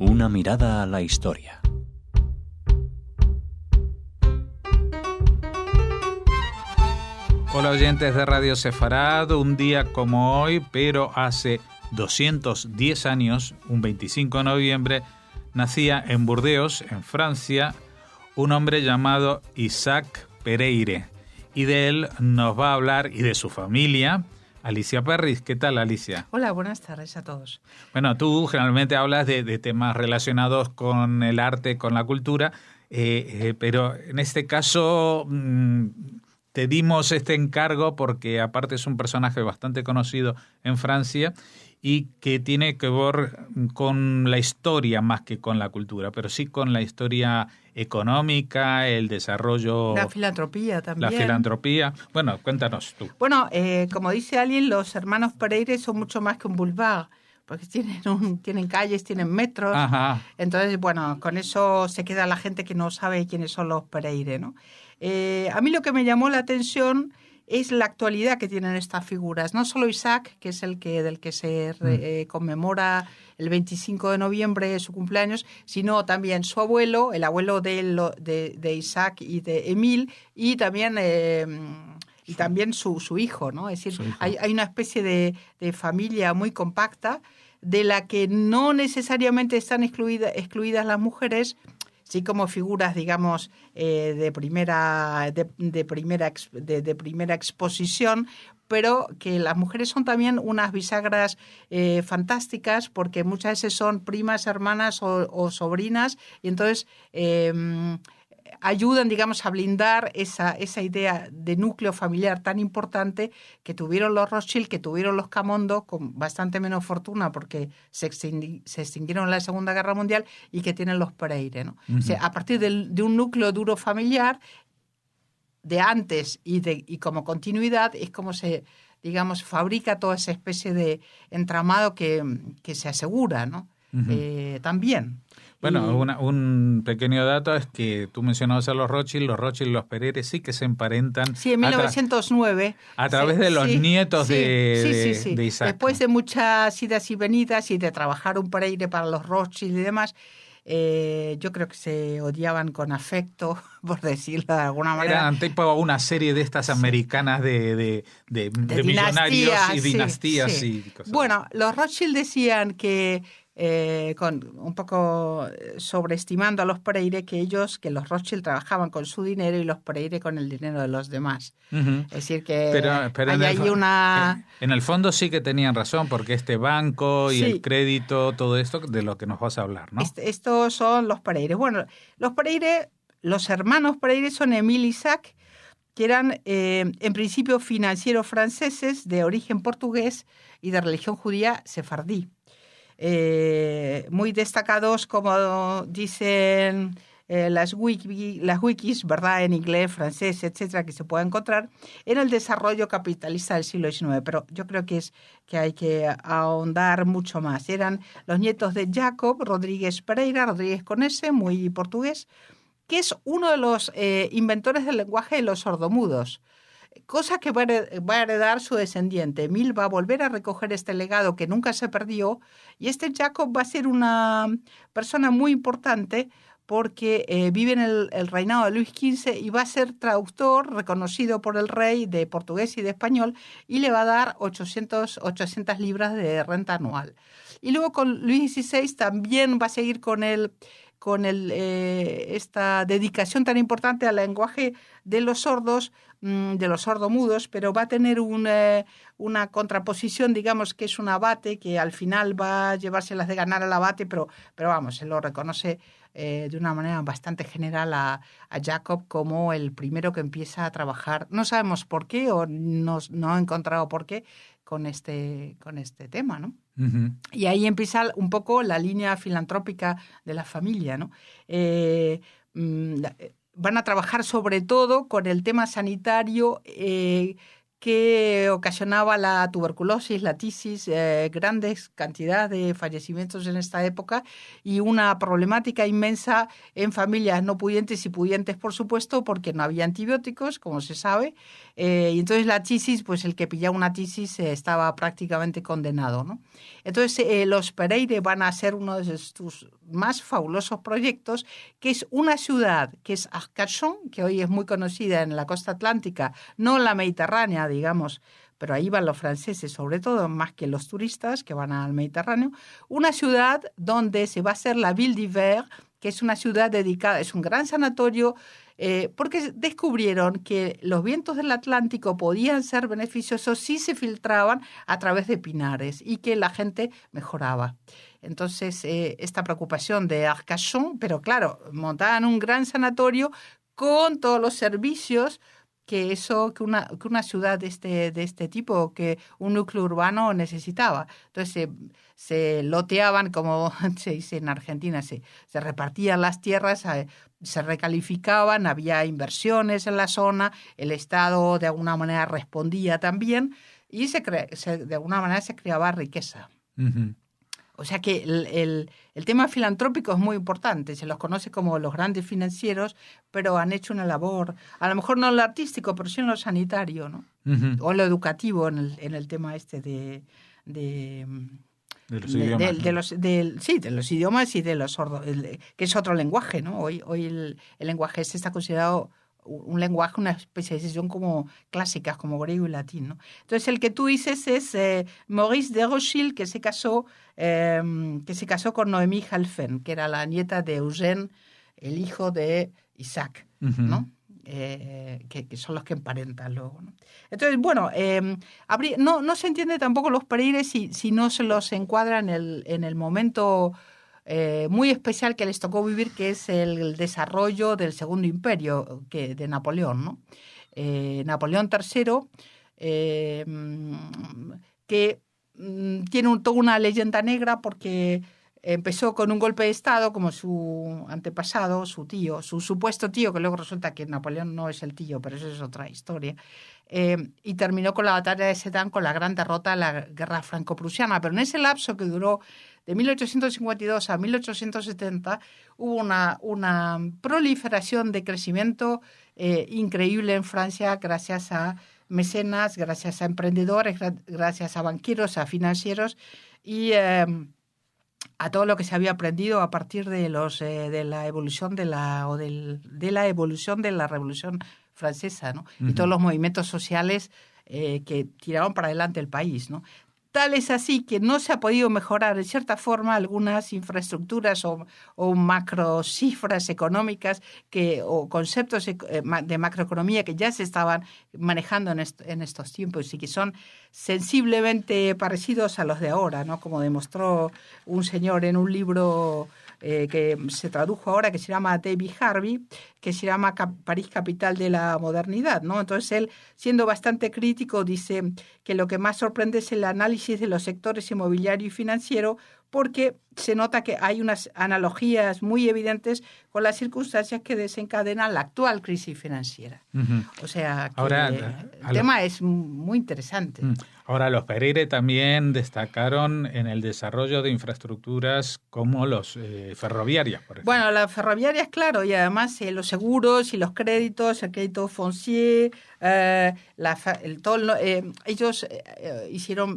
Una mirada a la historia. Hola oyentes de Radio Sefarad, un día como hoy, pero hace 210 años, un 25 de noviembre, nacía en Burdeos, en Francia, un hombre llamado Isaac Pereire. Y de él nos va a hablar, y de su familia, Alicia Perris. ¿Qué tal, Alicia? Hola, buenas tardes a todos. Bueno, tú generalmente hablas de temas relacionados con el arte, con la cultura, pero en este caso te dimos este encargo porque aparte es un personaje bastante conocido en Francia y que tiene que ver con la historia más que con la cultura, pero sí con la historia económica, el desarrollo... La filantropía también. La filantropía. Bueno, cuéntanos tú. Bueno, como dice alguien, los hermanos Pereire son mucho más que un boulevard, porque tienen calles, tienen metros. Ajá. Entonces, bueno, con eso se queda la gente que no sabe quiénes son los Pereire, ¿no? A mí lo que me llamó la atención es la actualidad que tienen estas figuras. No solo Isaac, que es del que se conmemora el 25 de noviembre su cumpleaños, sino también su abuelo, el abuelo de Isaac y de Emile, y también su hijo, ¿no? Es decir, hay una especie de familia muy compacta de la que no necesariamente están excluidas las mujeres, sí como figuras, digamos, de primera exposición, pero que las mujeres son también unas bisagras fantásticas porque muchas veces son primas, hermanas o sobrinas, y entonces ayudan, digamos, a blindar esa idea de núcleo familiar tan importante que tuvieron los Rothschild, que tuvieron los Camondo, con bastante menos fortuna porque se extinguieron en la Segunda Guerra Mundial, y que tienen los Pereire, ¿no? Uh-huh. O sea, a partir de un núcleo duro familiar de antes y como continuidad es como se, digamos, fabrica toda esa especie de entramado que se asegura, ¿no? Uh-huh. También. Bueno, un pequeño dato es que tú mencionabas a los Rothschild y los Pereire sí que se emparentan. Sí, en 1909. A través de los nietos de Isaac. Después de muchas idas y venidas y de trabajar un Pereire para los Rothschild y demás, yo creo que se odiaban con afecto, por decirlo de alguna manera. Eran tipo una serie de estas americanas de millonarios y dinastías y cosas. Bueno, los Rothschild decían que un poco sobreestimando a los Pereire, que los Rothschild trabajaban con su dinero y los Pereire con el dinero de los demás. Uh-huh. Es decir, que pero en el fondo sí que tenían razón, porque este banco y el crédito, todo esto de lo que nos vas a hablar, ¿no? Estos son los Pereire. Bueno, los hermanos Pereire son Emile y Isaac, que eran en principio financieros franceses de origen portugués y de religión judía sefardí. Muy destacados, como dicen las wikis, ¿verdad?, en inglés, francés, etcétera, que se puede encontrar, en el desarrollo capitalista del siglo XIX. Pero yo creo que hay que ahondar mucho más. Eran los nietos de Jacob Rodríguez Pereira, Rodríguez con S, muy portugués, que es uno de los inventores del lenguaje de los sordomudos. Cosa que va a heredar su descendiente. Emile va a volver a recoger este legado que nunca se perdió, y este Jacob va a ser una persona muy importante porque vive en el reinado de Luis XV y va a ser traductor reconocido por el rey de portugués y de español, y le va a dar 800 libras de renta anual. Y luego con Luis XVI también va a seguir con esta dedicación tan importante al lenguaje de los sordos, de los sordomudos, pero va a tener una contraposición, digamos, que es un abate, que al final va a llevárselas de ganar al abate, pero vamos, se lo reconoce de una manera bastante general a Jacob como el primero que empieza a trabajar. No sabemos por qué, o no he encontrado por qué, con este tema, ¿no? Uh-huh. Y ahí empieza un poco la línea filantrópica de la familia, ¿no? Van a trabajar sobre todo con el tema sanitario que ocasionaba la tuberculosis, la tisis, grandes cantidades de fallecimientos en esta época, y una problemática inmensa en familias no pudientes y pudientes, por supuesto, porque no había antibióticos, como se sabe. y entonces la tisis, pues el que pillaba una tisis estaba prácticamente condenado, ¿no? Entonces los Pereire van a hacer uno de sus más fabulosos proyectos, que es una ciudad que es Arcachon, que hoy es muy conocida en la costa atlántica, no en la Mediterránea, digamos, pero ahí van los franceses, sobre todo, más que los turistas que van al Mediterráneo, una ciudad donde se va a hacer la Ville d'Hiver, que es una ciudad dedicada, es un gran sanatorio, porque descubrieron que los vientos del Atlántico podían ser beneficiosos si se filtraban a través de pinares y que la gente mejoraba. Entonces, esta preocupación de Arcachon, pero claro, montaban un gran sanatorio con todos los servicios que una ciudad de este tipo, que un núcleo urbano necesitaba. Entonces se loteaban, como se dice en Argentina, se repartían las tierras, se recalificaban, había inversiones en la zona, el Estado de alguna manera respondía también y de alguna manera se creaba riqueza. Uh-huh. O sea que el tema filantrópico es muy importante, se los conoce como los grandes financieros, pero han hecho una labor, a lo mejor no en lo artístico, pero sí en lo sanitario, ¿no? Uh-huh. O en lo educativo, en el tema de los idiomas. De los idiomas y de los sordos, que es otro lenguaje, ¿no? Hoy el lenguaje está considerado un lenguaje, una especialización como clásicas, como griego y latín, ¿no? Entonces, el que tú dices es Maurice de Rothschild, que se casó con Noémie Halphen, que era la nieta de Eugène, el hijo de Isaac, uh-huh. ¿no? Que son los que emparentan luego, ¿no? Entonces, bueno, no se entiende tampoco los Pereire si no se los encuadra en el momento muy especial que les tocó vivir, que es el desarrollo del Segundo Imperio de Napoleón, ¿no? Napoleón III, que tiene toda una leyenda negra porque empezó con un golpe de Estado como su antepasado, su tío, su supuesto tío, que luego resulta que Napoleón no es el tío, pero eso es otra historia, y terminó con la batalla de Sedan, con la gran derrota de la guerra franco-prusiana. Pero en ese lapso que duró de 1852 a 1870 hubo una proliferación de crecimiento increíble en Francia gracias a mecenas, gracias a emprendedores, gracias a banqueros, a financieros y a todo lo que se había aprendido a partir de la evolución de la evolución de la Revolución Francesa, ¿no? Uh-huh. Y todos los movimientos sociales que tiraron para adelante el país, ¿no? Tal es así que no se ha podido mejorar, en cierta forma, algunas infraestructuras o macro cifras económicas o conceptos de macroeconomía que ya se estaban manejando en estos tiempos y que son sensiblemente parecidos a los de ahora, ¿no? Como demostró un señor en un libro que se tradujo ahora, que se llama David Harvey, que se llama París, capital de la modernidad, ¿no? Entonces él, siendo bastante crítico, dice que lo que más sorprende es el análisis de los sectores inmobiliario y financiero, porque se nota que hay unas analogías muy evidentes con las circunstancias que desencadenan la actual crisis financiera. Uh-huh. O sea, que ahora, el tema es muy interesante. Ahora, los Pereire también destacaron en el desarrollo de infraestructuras como los ferroviarias, por ejemplo. Bueno, las ferroviarias, claro, y además los seguros y los créditos, el crédito foncier, ellos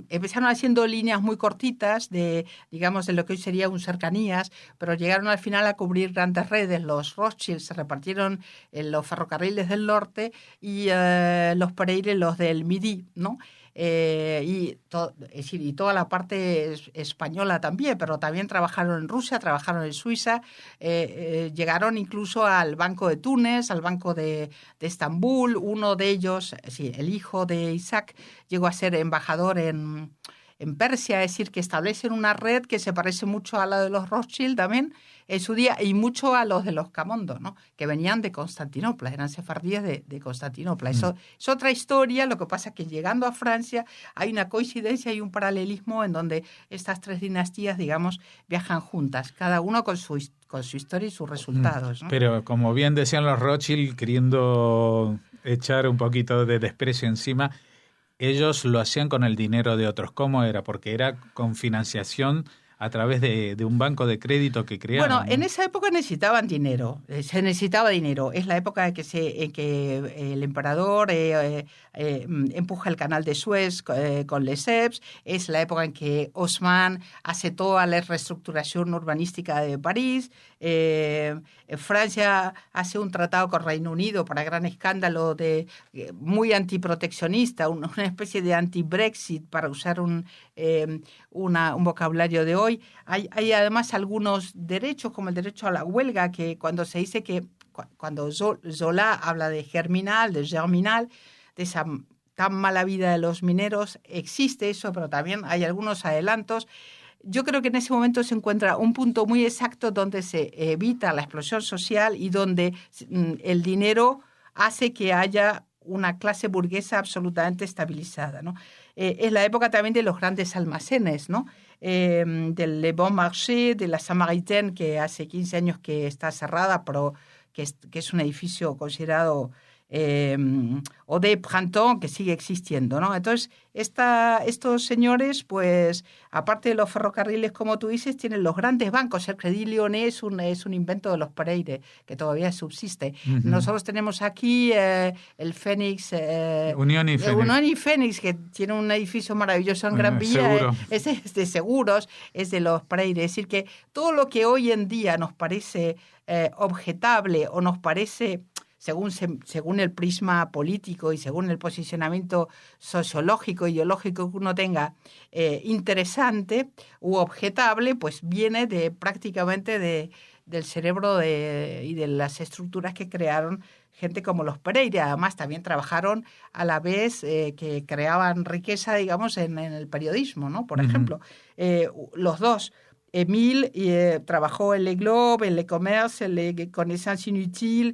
empezaron haciendo líneas muy cortitas digamos, de lo que hoy sería un cercanías, pero llegaron al final a cubrir grandes redes. Los Rothschild se repartieron en los ferrocarriles del norte y los Pereire los del Midi, ¿no? Y toda la parte española también, pero también trabajaron en Rusia, trabajaron en Suiza, llegaron incluso al Banco de Túnez, al Banco de Estambul. Uno de ellos, el hijo de Isaac, llegó a ser embajador en Persia, es decir, que establecen una red que se parece mucho a la de los Rothschild también en su día y mucho a los de los Camondo, ¿no? Que venían de Constantinopla, eran sefardíes de Constantinopla. Eso es otra historia, lo que pasa es que llegando a Francia hay una coincidencia y un paralelismo en donde estas tres dinastías, digamos, viajan juntas, cada uno con su historia y sus resultados, ¿no? Pero como bien decían los Rothschild, queriendo echar un poquito de desprecio encima, ellos lo hacían con el dinero de otros. ¿Cómo era? Porque era con financiación a través de un banco de crédito que crearon. Bueno, ¿no? en esa época necesitaban dinero, se necesitaba dinero. Es la época en que el emperador empuja el canal de Suez con Lesseps, es la época en que Haussmann hace toda la reestructuración urbanística de París, Francia hace un tratado con Reino Unido para gran escándalo muy antiproteccionista, una especie de anti-Brexit, para usar un vocabulario de hoy. Hay además algunos derechos, como el derecho a la huelga, que cuando se dice que, cuando Zola habla de germinal, de esa tan mala vida de los mineros, existe eso, pero también hay algunos adelantos. Yo creo que en ese momento se encuentra un punto muy exacto donde se evita la explosión social y donde el dinero hace que haya una clase burguesa absolutamente estabilizada, ¿no? Es la época también de los grandes almacenes, ¿no? Del Le Bon Marché, de la Samaritaine, que hace 15 años que está cerrada, pero que es un edificio considerado o de Printemps, que sigue existiendo, ¿no? Entonces, estos señores, pues, aparte de los ferrocarriles, como tú dices, tienen los grandes bancos. El Crédit Lyonnais es un invento de los Pereire, que todavía subsiste. Uh-huh. Nosotros tenemos aquí el Fénix, Unión y Fénix, que tiene un edificio maravilloso en Gran Vía. Es de seguros, es de los Pereire. Es decir, que todo lo que hoy en día nos parece objetable o nos parece, según el prisma político y según el posicionamiento sociológico, ideológico que uno tenga, interesante u objetable, pues viene prácticamente del cerebro y de las estructuras que crearon gente como los Pereire. Además, también trabajaron a la vez que creaban riqueza, digamos, en el periodismo, ¿no? Por ejemplo, los dos. Émile trabajó en Le Globe, en Le Commerce, en Le Connaissances Inutiles,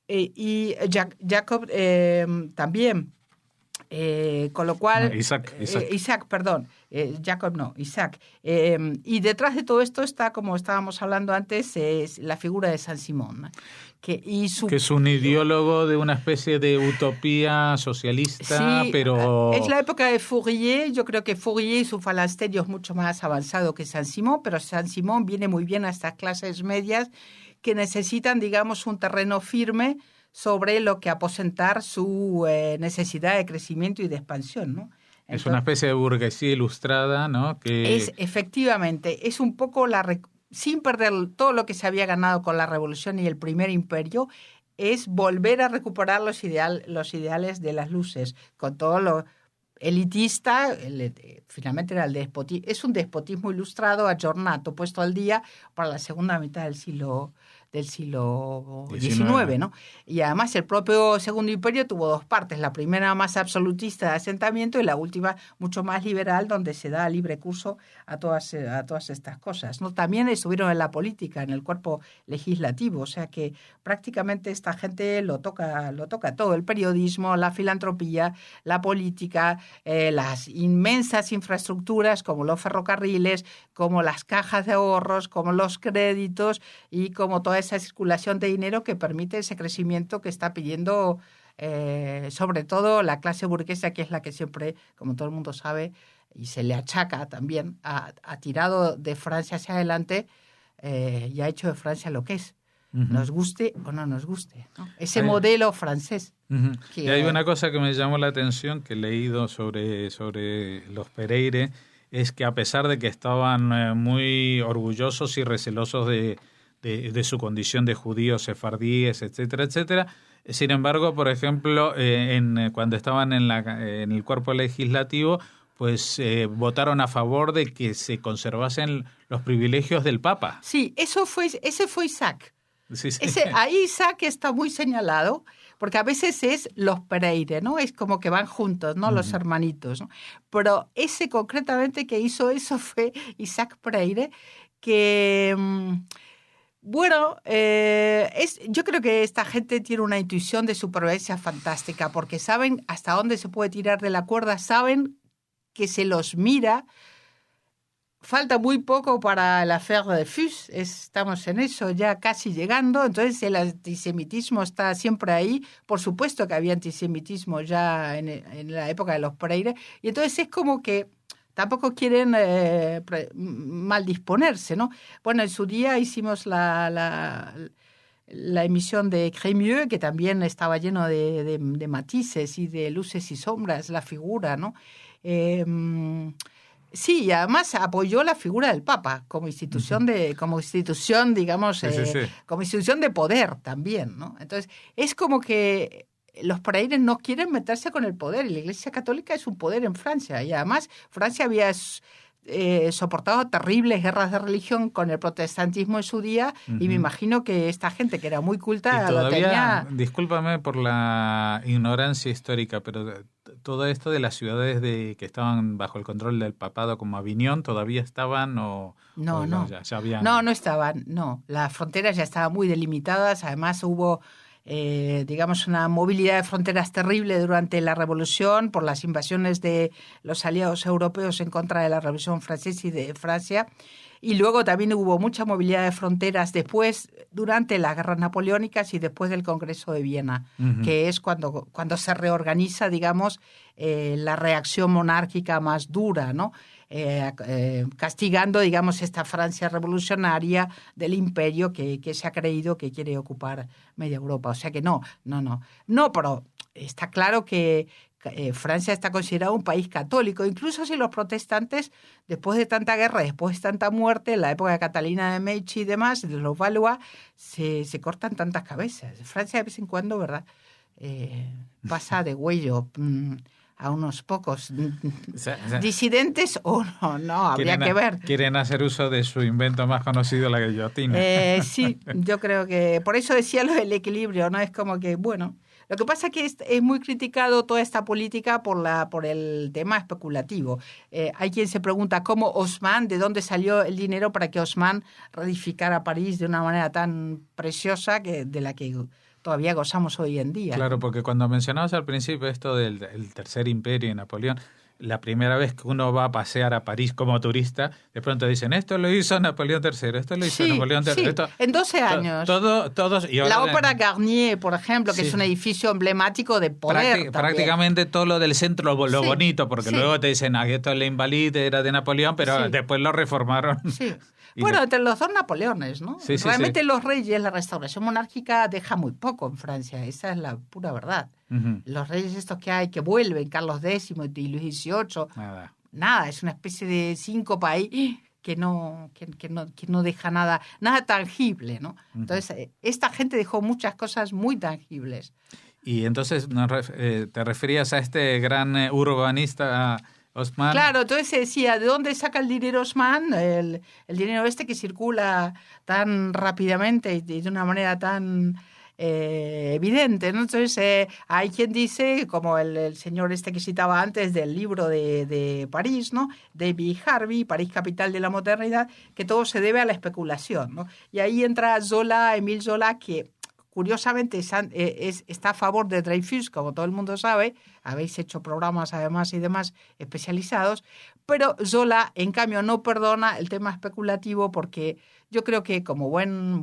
y Jacob también. Con lo cual... Isaac. Jacob no, Isaac. Y detrás de todo esto está, como estábamos hablando antes, es la figura de Saint-Simon, ¿no? Que es un ideólogo de una especie de utopía socialista, sí, pero... Es la época de Fourier. Yo creo que Fourier y su falansterio es mucho más avanzado que Saint-Simon, pero Saint-Simon viene muy bien a estas clases medias que necesitan, digamos, un terreno firme sobre lo que aposentar su necesidad de crecimiento y de expansión, ¿no? Entonces, es una especie de burguesía ilustrada, ¿no? Efectivamente, es un poco sin perder todo lo que se había ganado con la Revolución y el Primer Imperio, es volver a recuperar los ideales de las luces, con todo lo elitista. Finalmente era el despotismo, es un despotismo ilustrado, aggiornato, puesto al día para la segunda mitad del siglo XIX, ¿no? Y además el propio Segundo Imperio tuvo dos partes, la primera más absolutista de asentamiento y la última mucho más liberal, donde se da libre curso a todas estas cosas, ¿no? También estuvieron en la política, en el cuerpo legislativo, o sea que prácticamente esta gente lo toca todo, el periodismo, la filantropía, la política, las inmensas infraestructuras como los ferrocarriles, como las cajas de ahorros, como los créditos y como toda esa circulación de dinero que permite ese crecimiento que está pidiendo sobre todo la clase burguesa, que es la que siempre, como todo el mundo sabe, y se le achaca también, ha tirado de Francia hacia adelante y ha hecho de Francia lo que es. Uh-huh. Nos guste o no nos guste, ¿no? Ese modelo francés. Uh-huh. Y hay una cosa que me llamó la atención, que he leído sobre los Pereire, es que a pesar de que estaban muy orgullosos y recelosos de su condición de judíos sefardíes, etcétera, etcétera. Sin embargo, por ejemplo, cuando estaban en el cuerpo legislativo, pues votaron a favor de que se conservasen los privilegios del Papa. Sí, ese fue Isaac. Sí. Ahí Isaac está muy señalado, porque a veces es los Pereire, ¿no? Es como que van juntos, ¿no? Uh-huh. Los hermanitos, ¿no? Pero ese concretamente que hizo eso fue Isaac Pereire, que... Bueno, yo creo que esta gente tiene una intuición de supervivencia fantástica, porque saben hasta dónde se puede tirar de la cuerda, saben que se los mira. Falta muy poco para el affaire de Fus, estamos en eso ya casi llegando, entonces el antisemitismo está siempre ahí. Por supuesto que había antisemitismo ya en la época de los Pereire, y entonces es como que tampoco quieren mal disponerse, ¿no? Bueno, en su día hicimos la emisión de Crémieux, que también estaba lleno de matices y de luces y sombras, la figura, ¿no? Sí, y además apoyó la figura del Papa como institución digamos, como institución de poder también, ¿no? Entonces, es como que los praeres no quieren meterse con el poder, y la Iglesia Católica es un poder en Francia, y además Francia había soportado terribles guerras de religión con el protestantismo en su día, y me imagino que esta gente que era muy culta lo tenía... Discúlpame por la ignorancia histórica, pero todo esto de las ciudades que estaban bajo el control del papado como Aviñón, ¿todavía estaban o no? Ya habían... No estaban, no. Las fronteras ya estaban muy delimitadas, además hubo... digamos, una movilidad de fronteras terrible durante la Revolución por las invasiones de los aliados europeos en contra de la Revolución Francesa y de Francia. Y luego también hubo mucha movilidad de fronteras después, durante las guerras napoleónicas y después del Congreso de Viena, que es cuando se reorganiza, digamos, la reacción monárquica más dura, ¿no? Castigando, digamos, esta Francia revolucionaria del imperio que se ha creído que quiere ocupar media Europa. O sea que no, pero está claro que Francia está considerado un país católico, incluso si los protestantes, después de tanta guerra, después de tanta muerte, en la época de Catalina de Medici y demás, de los Valois, se cortan tantas cabezas. Francia de vez en cuando, ¿verdad?, pasa de huello a unos pocos disidentes o no, habría que ver. Quieren hacer uso de su invento más conocido, la guillotina. Sí, yo creo que por eso decía lo del equilibrio, ¿no? Es como que, bueno, lo que pasa es que es muy criticado toda esta política por el tema especulativo. Hay quien se pregunta cómo Haussmann, de dónde salió el dinero para que Haussmann reedificara París de una manera tan preciosa de la que todavía gozamos hoy en día. Claro, porque cuando mencionabas al principio esto del Tercer Imperio y Napoleón, la primera vez que uno va a pasear a París como turista, de pronto dicen, esto lo hizo Napoleón III, esto lo hizo Napoleón III. Sí, en 12 años. Todos, y la Ópera Garnier, por ejemplo, que es un edificio emblemático de poder. Prácticamente todo lo del centro, lo bonito, porque luego te dicen, esto es la Invalide, era de Napoleón, pero después lo reformaron. Sí. Bueno, entre los dos Napoleones, ¿no? Realmente los reyes, la restauración monárquica deja muy poco en Francia, esa es la pura verdad. Los reyes estos que hay, que vuelven, Carlos X y Luis XVIII, nada, es una especie de síncope que no deja nada tangible, ¿no? Entonces, esta gente dejó muchas cosas muy tangibles. Y entonces te referías a este gran urbanista Haussmann. Claro, entonces se decía, ¿de dónde saca el dinero Haussmann? El dinero que circula tan rápidamente y de una manera tan evidente, ¿no? Entonces hay quien dice, como el señor que citaba antes del libro de París, ¿no?, David Harvey, París capital de la modernidad, que todo se debe a la especulación, ¿no? Y ahí entra Émile Zola, que curiosamente está a favor de Dreyfus, como todo el mundo sabe, habéis hecho programas además y demás especializados, pero Zola, en cambio, no perdona el tema especulativo porque yo creo que como él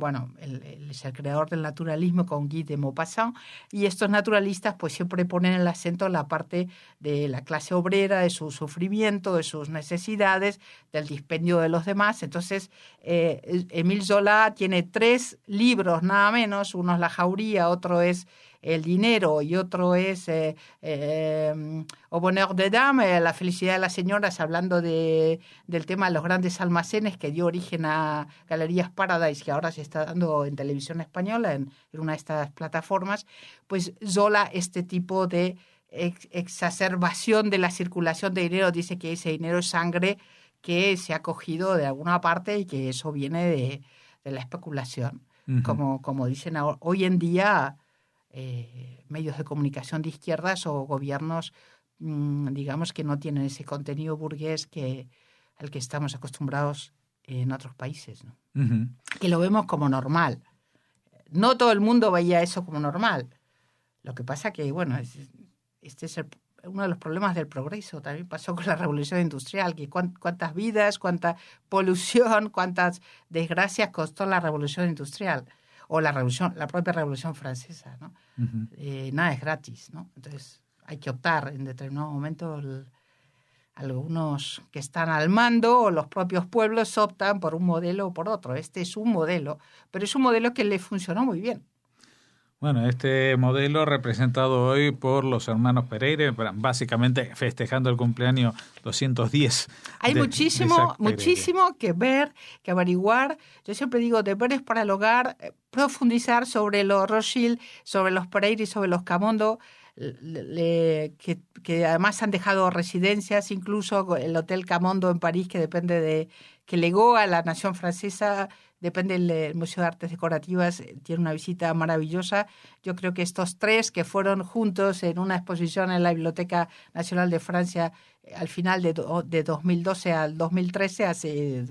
es el creador del naturalismo con Guy de Maupassant, y estos naturalistas pues siempre ponen el acento en la parte de la clase obrera, de su sufrimiento, de sus necesidades, del dispendio de los demás. Entonces, Émile Zola tiene 3 libros nada menos, uno es La Jauría, otro es El dinero y otro es Au bonheur des dames, La felicidad de las señoras, hablando del tema de los grandes almacenes que dio origen a Galerías Paradise, que ahora se está dando en televisión española, en una de estas plataformas. Pues Zola, este tipo de exacerbación de la circulación de dinero, dice que ese dinero es sangre que se ha cogido de alguna parte y que eso viene de la especulación. Como dicen hoy en día medios de comunicación de izquierdas o gobiernos, digamos, que no tienen ese contenido burgués al que estamos acostumbrados en otros países, ¿no? Que lo vemos como normal. No todo el mundo veía eso como normal. Lo que pasa que, bueno, este es uno de los problemas del progreso. También pasó con la revolución industrial, que cuántas vidas, cuánta polución, cuántas desgracias costó la revolución industrial. O la propia Revolución Francesa, ¿no? Nada es gratis, ¿no? Entonces hay que optar en determinado momento algunos que están al mando o los propios pueblos optan por un modelo o por otro. Este es un modelo, pero es un modelo que le funcionó muy bien. Bueno, este modelo representado hoy por los hermanos Pereire, básicamente festejando el cumpleaños 210. Hay muchísimo que ver, que averiguar. Yo siempre digo, deberes para el hogar, profundizar sobre los Rothschild, sobre los Pereire y sobre los Camondo, que además han dejado residencias, incluso el Hotel Camondo en París, que legó a la nación francesa, depende del Museo de Artes Decorativas, tiene una visita maravillosa. Yo creo que estos tres que fueron juntos en una exposición en la Biblioteca Nacional de Francia al final de 2012 al 2013,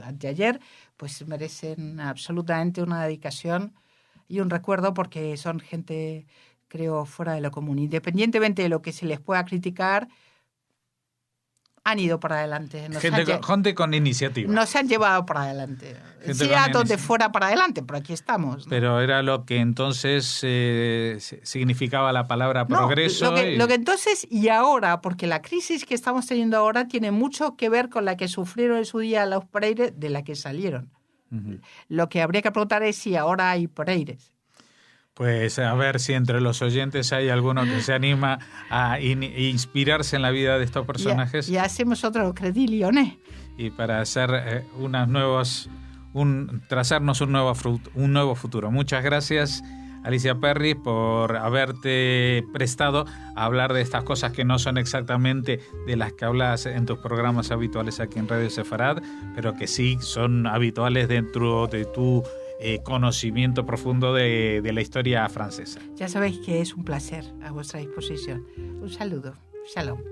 anteayer, pues merecen absolutamente una dedicación y un recuerdo porque son gente, creo, fuera de lo común. Independientemente de lo que se les pueda criticar, han ido para adelante. Gente con iniciativa. Nos han llevado para adelante. Sea donde fuera para adelante, pero aquí estamos, ¿no? Pero era lo que entonces significaba la palabra progreso. Lo que entonces y ahora, porque la crisis que estamos teniendo ahora tiene mucho que ver con la que sufrieron en su día los Pereire, de la que salieron. Uh-huh. Lo que habría que preguntar es si ahora hay Pereires. Pues a ver si entre los oyentes hay alguno que se anima a inspirarse en la vida de estos personajes. Y hacemos otro Crédit Lyonnais. Y para hacer trazarnos un nuevo futuro. Muchas gracias, Alicia Perry, por haberte prestado a hablar de estas cosas que no son exactamente de las que hablas en tus programas habituales aquí en Radio Sefarad, pero que sí son habituales dentro de tu conocimiento profundo de la historia francesa. Ya sabéis que es un placer, a vuestra disposición. Un saludo. Shalom.